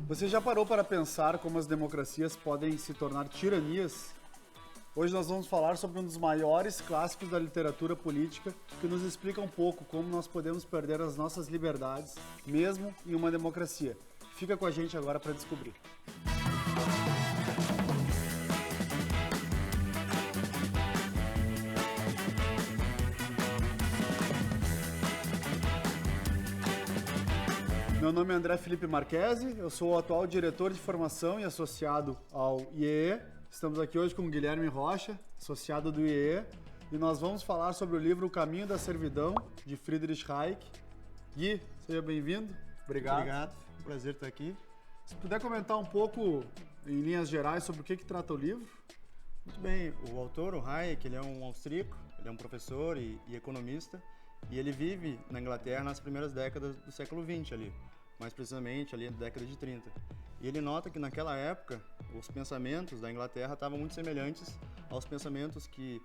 Você já parou para pensar como as democracias podem se tornar tiranias? Hoje nós vamos falar sobre um dos maiores clássicos da literatura política que nos explica um pouco como nós podemos perder as nossas liberdades, mesmo em uma democracia. Fica com a gente agora para descobrir. Meu nome é André Felipe Marchesi, eu sou o atual diretor de formação e associado ao IEE. Estamos aqui hoje com o Guilherme Rocha, associado do IEE, e nós vamos falar sobre o livro O Caminho da Servidão, de Friedrich Hayek. Gui, seja bem-vindo. Obrigado. Obrigado, um prazer estar aqui. Se puder comentar um pouco, em linhas gerais, sobre o que trata o livro. Muito bem, o autor, o Hayek, ele é um austríaco, ele é um professor e economista, e ele vive na Inglaterra nas primeiras décadas do século XX ali, mais precisamente ali na década de 30. E ele nota que naquela época os pensamentos da Inglaterra estavam muito semelhantes aos pensamentos que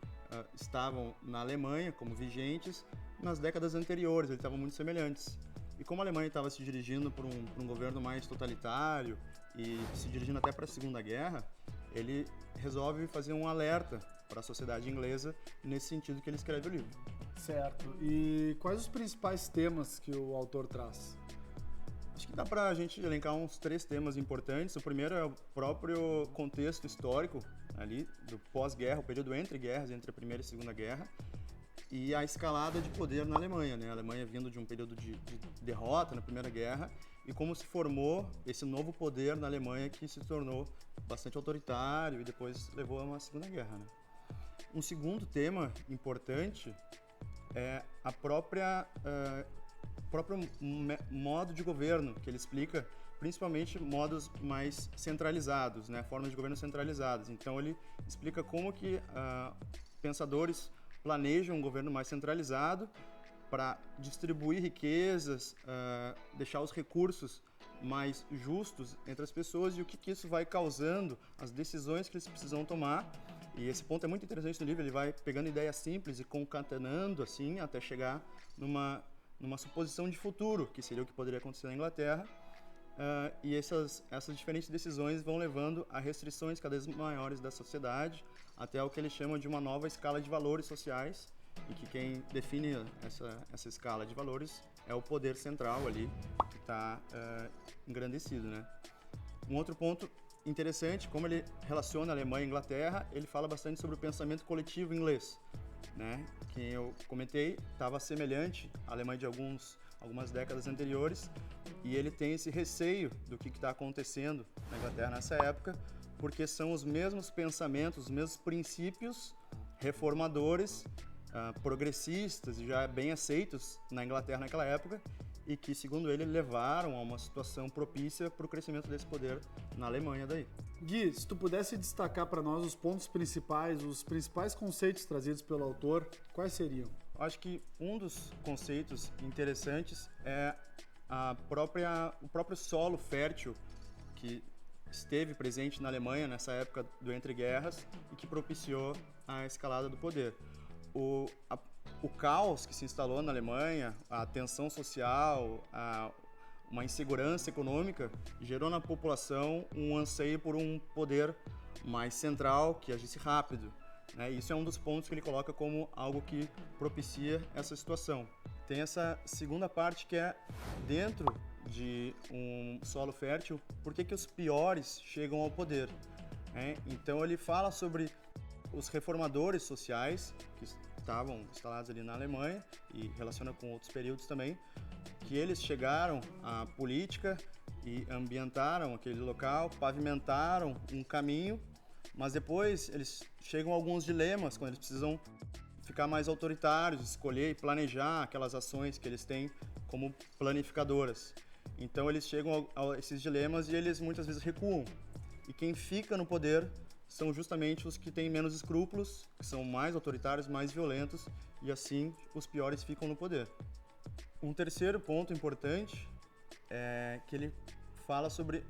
estavam na Alemanha como vigentes nas décadas anteriores, eles estavam muito semelhantes. E como a Alemanha estava se dirigindo para um governo mais totalitário e se dirigindo até para a Segunda Guerra, ele resolve fazer um alerta para a sociedade inglesa nesse sentido que ele escreve o livro. Certo. E quais os principais temas que o autor traz? Acho que dá para a gente elencar uns 3 temas importantes. O primeiro é o próprio contexto histórico ali do pós-guerra, o período entre guerras, entre a Primeira e a Segunda Guerra, e a escalada de poder na Alemanha, né? A Alemanha vindo de um período de derrota na Primeira Guerra e como se formou esse novo poder na Alemanha que se tornou bastante autoritário e depois levou a uma Segunda Guerra, né? Um segundo tema importante é a próprio modo de governo, que ele explica, principalmente modos mais centralizados, né? Formas de governo centralizadas. Então ele explica como que pensadores planejam um governo mais centralizado para distribuir riquezas, deixar os recursos mais justos entre as pessoas e o que isso vai causando, as decisões que eles precisam tomar. E esse ponto é muito interessante no livro, ele vai pegando ideias simples e concatenando assim até chegar numa suposição de futuro, que seria o que poderia acontecer na Inglaterra. E essas diferentes decisões vão levando a restrições cada vez maiores da sociedade, até o que ele chama de uma nova escala de valores sociais, e que quem define essa escala de valores é o poder central ali, que está engrandecido, né? Um outro ponto interessante, como ele relaciona a Alemanha e a Inglaterra, ele fala bastante sobre o pensamento coletivo inglês, né? Que eu comentei, estava semelhante à Alemanha de algumas décadas anteriores, e ele tem esse receio do que está acontecendo na Inglaterra nessa época, porque são os mesmos pensamentos, os mesmos princípios reformadores, progressistas e já bem aceitos na Inglaterra naquela época, e que, segundo ele, levaram a uma situação propícia para o crescimento desse poder na Alemanha daí. Gui, se tu pudesse destacar para nós os pontos principais, os principais conceitos trazidos pelo autor, quais seriam? Acho que um dos conceitos interessantes é o próprio solo fértil que esteve presente na Alemanha nessa época do entre-guerras e que propiciou a escalada do poder. O caos que se instalou na Alemanha, a tensão social, uma insegurança econômica, gerou na população um anseio por um poder mais central, que agisse rápido, né? Isso é um dos pontos que ele coloca como algo que propicia essa situação. Tem essa segunda parte que é dentro de um solo fértil, por que os piores chegam ao poder, né? Então ele fala sobre os reformadores sociais que estavam instalados ali na Alemanha e relaciona com outros períodos também, que eles chegaram à política e ambientaram aquele local, pavimentaram um caminho, mas depois eles chegam a alguns dilemas quando eles precisam ficar mais autoritários, escolher e planejar aquelas ações que eles têm como planificadoras. Então eles chegam a esses dilemas e eles muitas vezes recuam. E quem fica no poder são justamente os que têm menos escrúpulos, que são mais autoritários, mais violentos, e assim os piores ficam no poder. Um terceiro ponto importante é que ele fala sobre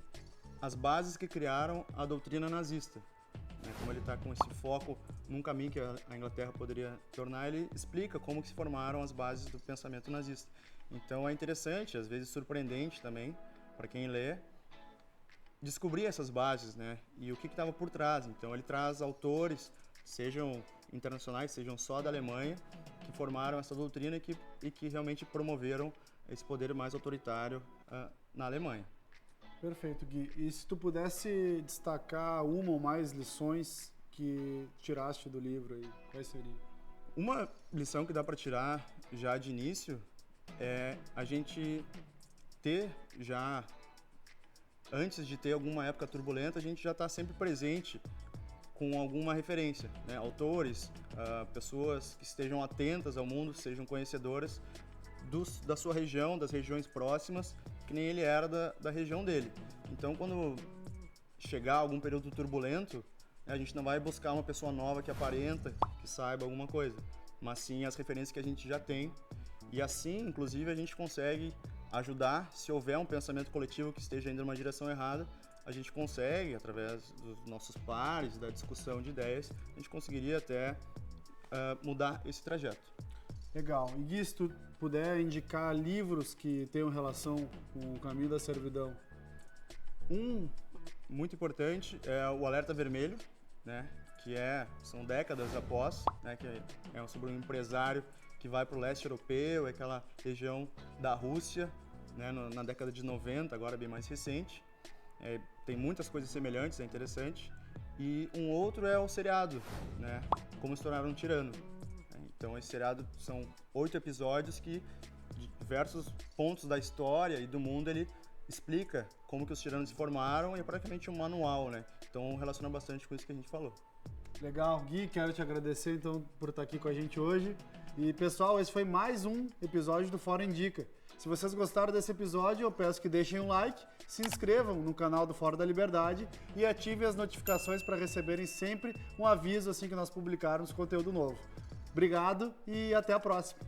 as bases que criaram a doutrina nazista. Como ele está com esse foco num caminho que a Inglaterra poderia tornar, ele explica como que se formaram as bases do pensamento nazista. Então é interessante, às vezes surpreendente também, para quem lê, descobrir essas bases, né? E o que estava por trás. Então ele traz autores, sejam internacionais, sejam só da Alemanha, que formaram essa doutrina e que realmente promoveram esse poder mais autoritário na Alemanha. Perfeito, Gui. E se tu pudesse destacar uma ou mais lições que tiraste do livro aí, quais seriam? Uma lição que dá para tirar já de início é a gente ter já, antes de ter alguma época turbulenta, a gente já está sempre presente com alguma referência, né? Autores, pessoas que estejam atentas ao mundo, sejam conhecedoras da sua região, das regiões próximas, que nem ele era da região dele. Então, quando chegar algum período turbulento, a gente não vai buscar uma pessoa nova que aparenta, que saiba alguma coisa, mas sim as referências que a gente já tem. E assim, inclusive, a gente consegue ajudar, se houver um pensamento coletivo que esteja indo numa direção errada, a gente consegue, através dos nossos pares, da discussão de ideias, a gente conseguiria até mudar esse trajeto. Legal. E Gui, se tu puder indicar livros que tenham relação com o caminho da servidão. Um muito importante é o Alerta Vermelho, né? Que são décadas após, né? Que é sobre um empresário que vai para o leste europeu, aquela região da Rússia, né? Na década de 90, agora bem mais recente. Tem muitas coisas semelhantes, é interessante. E um outro é o seriado, né? Como se tornar um tirano. Então esse seriado são 8 episódios que, de diversos pontos da história e do mundo, ele explica como que os tiranos se formaram e é praticamente um manual, né? Então relaciona bastante com isso que a gente falou. Legal, Gui, quero te agradecer então por estar aqui com a gente hoje. E pessoal, esse foi mais um episódio do Fórum Indica. Se vocês gostaram desse episódio, eu peço que deixem um like, se inscrevam no canal do Fórum da Liberdade e ativem as notificações para receberem sempre um aviso assim que nós publicarmos conteúdo novo. Obrigado e até a próxima!